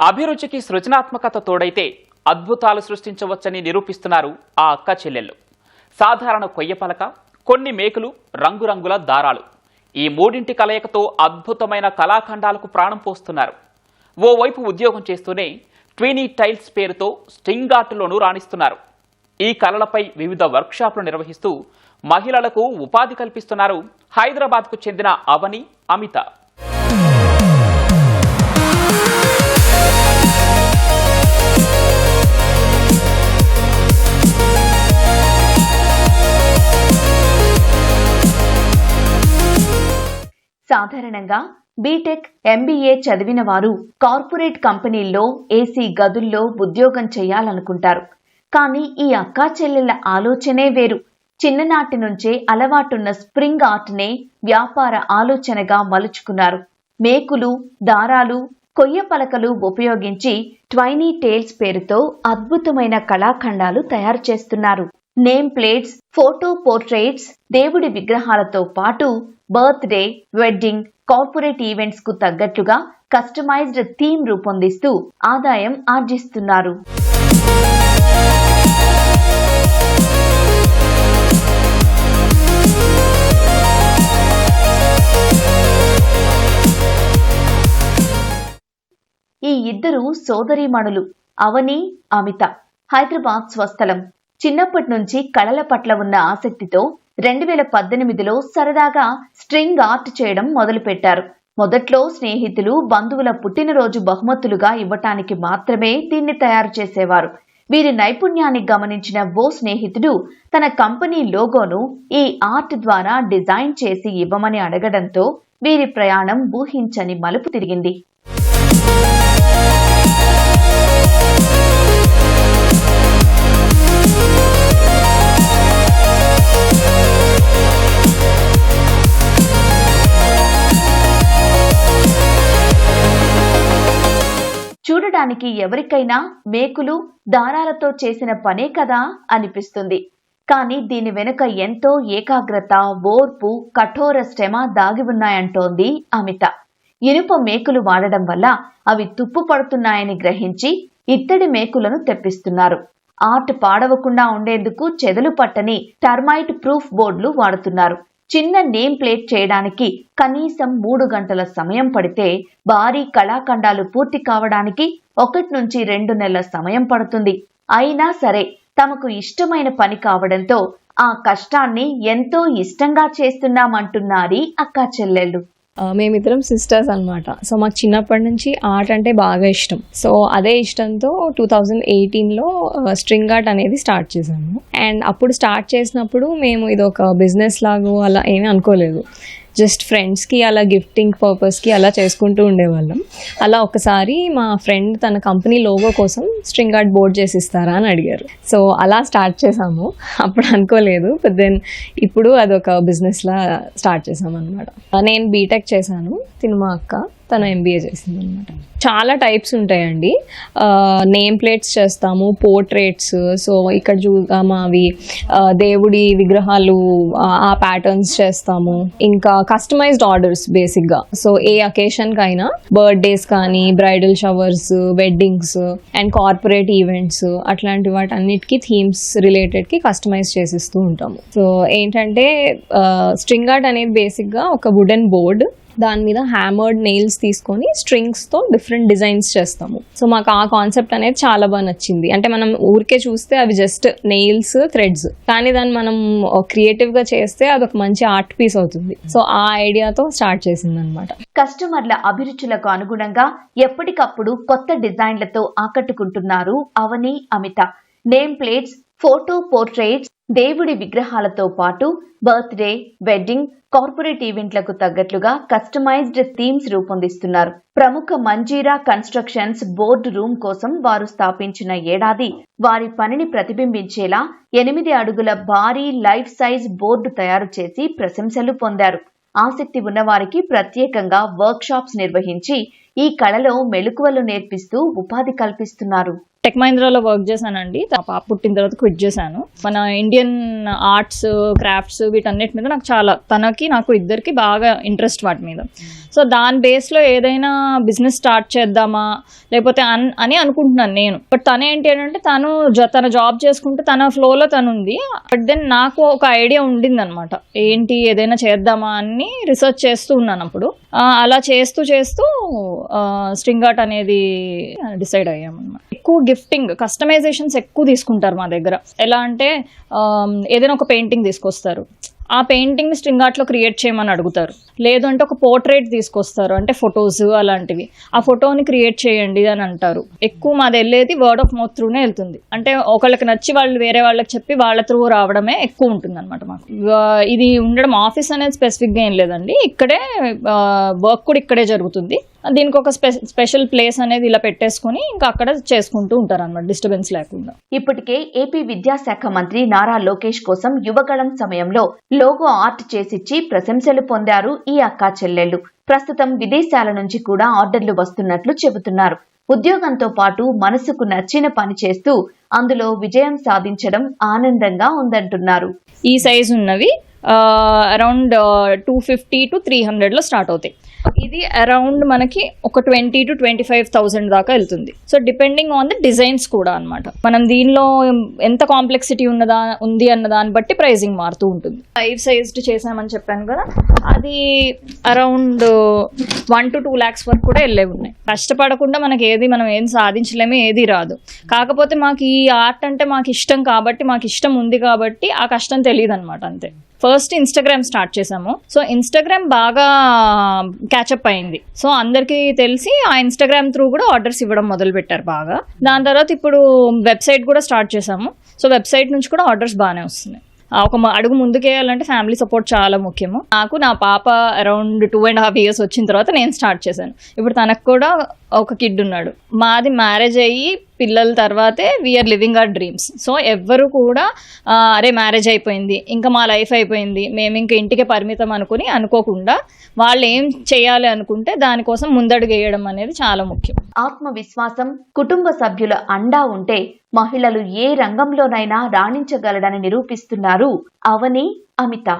అభిరుచికి సృజనాత్మకత తోడైతే అద్భుతాలు సృష్టించవచ్చని నిరూపిస్తున్నారు ఆ అక్క చెల్లెళ్ళు. సాధారణ కొయ్యపలక, కొన్ని మేకులు, రంగురంగుల దారాలు, ఈ మూడింటి కలయికతో అద్భుతమైన కళాఖండాలకు ప్రాణం పోస్తున్నారు. ఓవైపు ఉద్యోగం చేస్తూనే ట్వినీ టైల్స్ పేరుతో స్ట్రింగ్ ఆర్ట్లోనూ రాణిస్తున్నారు. ఈ కళలపై వివిధ వర్క్షాపులు నిర్వహిస్తూ మహిళలకు ఉపాధి కల్పిస్తున్నారు హైదరాబాద్కు చెందిన అవని, అమిత. సాధారణంగా బీటెక్, ఎంబీఏ చదివిన వారు కార్పొరేట్ కంపెనీల్లో ఏసీ గదుల్లో ఉద్యోగం చేయాలనుకుంటారు. కానీ ఈ అక్కా చెల్లెళ్ల ఆలోచనే వేరు. చిన్ననాటి నుంచే అలవాటున్న స్ప్రింగ్ ఆర్ట్నే వ్యాపార ఆలోచనగా మలుచుకున్నారు. మేకులు, దారాలు, కొయ్య పలకలు ఉపయోగించి ట్వైనీ టేల్స్ పేరుతో అద్భుతమైన కళాఖండాలు తయారు చేస్తున్నారు. నేమ్ ప్లేట్స్, ఫోటో పోర్ట్రేట్స్, దేవుడి విగ్రహాలతో పాటు బర్త్డే, వెడ్డింగ్, కార్పొరేట్ ఈవెంట్స్ కు తగ్గట్లుగా కస్టమైజ్డ్ థీమ్ రూపొందిస్తూ ఆదాయం ఆర్జిస్తున్నారు. ఈ ఇద్దరు సోదరీమణులు అవని, అమిత హైదరాబాద్ స్వస్థలం. చిన్నప్పటి నుంచి కళల పట్ల ఉన్న ఆసక్తితో 2018లో సరదాగా స్ట్రింగ్ ఆర్ట్ చేయడం మొదలుపెట్టారు. మొదట్లో స్నేహితులు, బంధువుల పుట్టినరోజు బహుమతులుగా ఇవ్వటానికి మాత్రమే దీన్ని తయారు చేసేవారు. వీరి నైపుణ్యాన్ని గమనించిన ఓ స్నేహితుడు తన కంపెనీ లోగోను ఈ ఆర్ట్ ద్వారా డిజైన్ చేసి ఇవ్వమని అడగడంతో వీరి ప్రయాణం ఊహించని మలుపు తిరిగింది. చూడడానికి ఎవరికైనా మేకులు, దారాలతో చేసిన పనే కదా అనిపిస్తుంది. కానీ దీని వెనుక ఎంతో ఏకాగ్రత, ఓర్పు, కఠోర శ్రమ దాగి ఉన్నాయంటోంది అమిత. ఇనుప మేకులు వాడడం వల్ల అవి తుప్పు పడుతున్నాయని గ్రహించి ఇత్తడి మేకులను తెప్పిస్తున్నారు. ఆర్ట్ పాడవకుండా ఉండేందుకు చెదలు పట్టని టర్మైట్ ప్రూఫ్ బోర్డులు వాడుతున్నారు. చిన్న నేమ్ ప్లేట్ చేయడానికి కనీసం 3 గంటల సమయం పడితే భారీ కళాఖండాలు పూర్తి కావడానికి 1 నుంచి 2 నెలల సమయం పడుతుంది. అయినా సరే తమకు ఇష్టమైన పని కావడంతో ఆ కష్టాన్ని ఎంతో ఇష్టంగా చేస్తున్నామంటున్నారీ అక్కా చెల్లెళ్ళు. మేమిద్దరం సిస్టర్స్ అనమాట. సో మాకు చిన్నప్పటి నుంచి ఆర్ట్ అంటే బాగా ఇష్టం. సో అదే ఇష్టంతో 2018లో స్ట్రింగ్ ఆర్ట్ అనేది స్టార్ట్ చేశాము. అండ్ అప్పుడు స్టార్ట్ చేసినప్పుడు మేము ఇది ఒక బిజినెస్ లాగా అలా ఏమీ అనుకోలేదు. జస్ట్ ఫ్రెండ్స్కి అలా గిఫ్టింగ్ పర్పస్కి అలా చేసుకుంటూ ఉండేవాళ్ళం. అలా ఒకసారి మా ఫ్రెండ్ తన కంపెనీ లోగో కోసం స్ట్రింగ్ ఆర్ట్ బోర్డ్ చేసిస్తారా అని అడిగారు. సో అలా స్టార్ట్ చేసాము. అప్పుడు అనుకోలేదు. బట్ దెన్ ఇప్పుడు అదొక బిజినెస్లా స్టార్ట్ చేసాము అనమాట. నేను బీటెక్ చేశాను, తిను మా అక్క, తను ఎంబీఏ చేసింది అనమాట. చాలా టైప్స్ ఉంటాయండి. నేమ్ ప్లేట్స్ చేస్తాము, పోర్ట్రేట్స్. సో ఇక్కడ అవి దేవుడి విగ్రహాలు, ఆ ప్యాటర్న్స్ చేస్తాము. ఇంకా కస్టమైజ్డ్ ఆర్డర్స్ బేసిక్గా. సో ఏ అకేషన్కి అయినా, బర్త్డేస్ కానీ, bridal showers, weddings and corporate events అట్లాంటి వాటి అన్నిటికీ థీమ్స్ రిలేటెడ్కి కస్టమైజ్ చేసిస్తూ ఉంటాము. సో ఏంటంటే స్ట్రింగ్ ఆర్ట్ అనేది బేసిక్గా ఒక వుడెన్ బోర్డ్, దాని మీద హ్యామర్డ్ నెయిల్స్ తీసుకొని స్ట్రింగ్స్తో డిఫరెంట్ డిజైన్స్ చేస్తాము. సో మాకు ఆ కాన్సెప్ట్ అనేది చాలా బాగా నచ్చింది. అంటే మనం ఊరికే చూస్తే అవి జస్ట్ నెయిల్స్, థ్రెడ్స్, కానీ దాన్ని మనం క్రియేటివ్గా చేస్తే అదొక మంచి ఆర్ట్ పీస్ అవుతుంది. సో ఆ ఐడియాతో స్టార్ట్ చేసింది అనమాట. కస్టమర్ల అభిరుచులకు అనుగుణంగా ఎప్పటికప్పుడు కొత్త డిజైన్లతో ఆకట్టుకుంటున్నారు అవని, అమిత. నేమ్ ప్లేట్స్, ఫోటో పోర్ట్రేట్స్, దేవుడి విగ్రహాలతో పాటు బర్త్డే, వెడ్డింగ్, కార్పొరేట్ ఈవెంట్లకు తగ్గట్లుగా కస్టమైజ్డ్ థీమ్స్ రూపొందిస్తున్నారు. ప్రముఖ మంజీరా కన్స్ట్రక్షన్స్ బోర్డు రూమ్ కోసం వారు స్థాపించిన ఏడాది వారి పనిని ప్రతిబింబించేలా 8 అడుగుల భారీ లైఫ్ సైజ్ బోర్డు తయారు చేసి ప్రశంసలు పొందారు. ఆసక్తి ఉన్నవారికి ప్రత్యేకంగా వర్క్ షాప్స్ నిర్వహించి ఈ కళలో మెళకువలు నేర్పిస్తూ ఉపాధి కల్పిస్తున్నారు. టెక్ మహీంద్రాలో వర్క్ చేశానండి. నా పాప పుట్టిన తర్వాత క్విట్ చేశాను. మన ఇండియన్ ఆర్ట్స్ క్రాఫ్ట్స్ వీటన్నిటి మీద నాకు ఇద్దరికి బాగా ఇంట్రెస్ట్ వాటి మీద. సో దాని బేస్లో ఏదైనా బిజినెస్ స్టార్ట్ చేద్దామా లేకపోతే అని అనుకుంటున్నాను నేను. బట్ తను ఏంటి అంటే తన జాబ్ చేసుకుంటే తన ఫ్లోలో తను ఉంది. బట్ దెన్ నాకు ఒక ఐడియా ఉండింది అనమాట, ఏంటి ఏదైనా చేద్దామా అని రీసెర్చ్ చేస్తూ ఉన్నాను. అప్పుడు అలా చేస్తూ స్ట్రింగ్ ఆర్ట్ అనేది డిసైడ్ అయ్యామన్నమాట. ఎక్కువ గిఫ్టింగ్ కస్టమైజేషన్స్ ఎక్కువ తీసుకుంటారు మా దగ్గర. ఎలా అంటే ఏదైనా ఒక పెయింటింగ్ తీసుకొస్తారు, ఆ పెయింటింగ్ని స్ట్రింగ్ ఆర్ట్లో క్రియేట్ చేయమని అడుగుతారు. లేదు అంటే ఒక పోర్ట్రేట్ తీసుకొస్తారు, అంటే ఫొటోస్ అలాంటివి, ఆ ఫోటోని క్రియేట్ చేయండి అని అంటారు. ఎక్కువ మాది వెళ్ళేది వర్డ్ ఆఫ్ మౌత్ త్రూనే వెళ్తుంది. అంటే ఒకళ్ళకి నచ్చి వాళ్ళు వేరే వాళ్ళకి చెప్పి వాళ్ళ త్రూ రావడమే ఎక్కువ ఉంటుంది అనమాట మాకు. ఇది ఉండడం ఆఫీస్ అనేది స్పెసిఫిక్గా ఏం లేదండి, ఇక్కడే వర్క్ కూడా ఇక్కడే జరుగుతుంది. దీనికి ఒక స్పెషల్ ప్లేస్ అనేది ఇలా పెట్టేసుకుని ఇంకా అక్కడ చేసుకుంటూ ఉంటారు అనమాట, డిస్టర్బెన్స్ లేకుండా. ఇప్పటికే ఏపీ విద్యాశాఖ మంత్రి నారా లోకేష్ కోసం యువగళం సమయంలో లోగో ఆర్ట్ చేసిచ్చి ప్రశంసలు పొందారు ఈ అక్కా చెల్లెళ్లు. ప్రస్తుతం విదేశాల నుంచి కూడా ఆర్డర్లు వస్తున్నట్లు చెబుతున్నారు. ఉద్యోగంతో పాటు మనసుకు నచ్చిన పని చేస్తూ అందులో విజయం సాధించడం ఆనందంగా ఉందంటున్నారు. ఈ సైజు ఉన్నవి అరౌండ్ 250 to 300 స్టార్ట్ అవుతాయి. ఇది అరౌండ్ మనకి ఒక 20 to 25,000 దాకా వెళ్తుంది. So depending on the designs కూడా అనమాట. మనం దీనిలో ఎంత కాంప్లెక్సిటీ ఉంది అన్న దాన్ని బట్టి ప్రైజింగ్ మారుతూ ఉంటుంది. 5 సైజ్డ్ చేసామని చెప్పాను కదా, అది అరౌండ్ 1 to 2 lakhs వరకు కూడా వెళ్ళే ఉన్నాయి. కష్టపడకుండా మనం ఏం సాధించలేము, ఏది రాదు. కాకపోతే మాకు ఈ ఆర్ట్ అంటే మాకు ఇష్టం కాబట్టి, మాకు ఇష్టం ఉంది కాబట్టి ఆ కష్టం తెలియదు అనమాట, అంతే. ఫస్ట్ ఇన్స్టాగ్రామ్ స్టార్ట్ చేసాము. సో ఇన్స్టాగ్రామ్ బాగా క్యాచప్ అయింది. సో అందరికీ తెలిసి ఆ ఇన్స్టాగ్రామ్ త్రూ కూడా ఆర్డర్స్ ఇవ్వడం మొదలు పెట్టారు బాగా. దాని తర్వాత ఇప్పుడు వెబ్సైట్ కూడా స్టార్ట్ చేసాము. సో వెబ్సైట్ నుంచి కూడా ఆర్డర్స్ బాగానే వస్తున్నాయి. ఒక అడుగు ముందుకేయాలంటే ఫ్యామిలీ సపోర్ట్ చాలా ముఖ్యము. నా పాప అరౌండ్ 2.5 years వచ్చిన తర్వాత నేను స్టార్ట్ చేశాను. ఇప్పుడు తనకు కూడా ఒక కిడ్ ఉన్నాడు. మాది మ్యారేజ్ అయ్యి పిల్లల తర్వాతే we are living our dreams. So ఎవ్వరు కూడా అరే మ్యారేజ్ అయిపోయింది ఇంకా మా లైఫ్ అయిపోయింది మేము ఇంకా ఇంటికి పరిమితం అనుకోకుండా వాళ్ళు ఏం చేయాలి అనుకుంటే దానికోసం ముందడుగు వేయడం అనేది చాలా ముఖ్యం. ఆత్మవిశ్వాసం, కుటుంబ సభ్యుల అండా ఉంటే మహిళలు ఏ రంగంలోనైనా రాణించగలడని నిరూపిస్తున్నారు అవని, అమిత.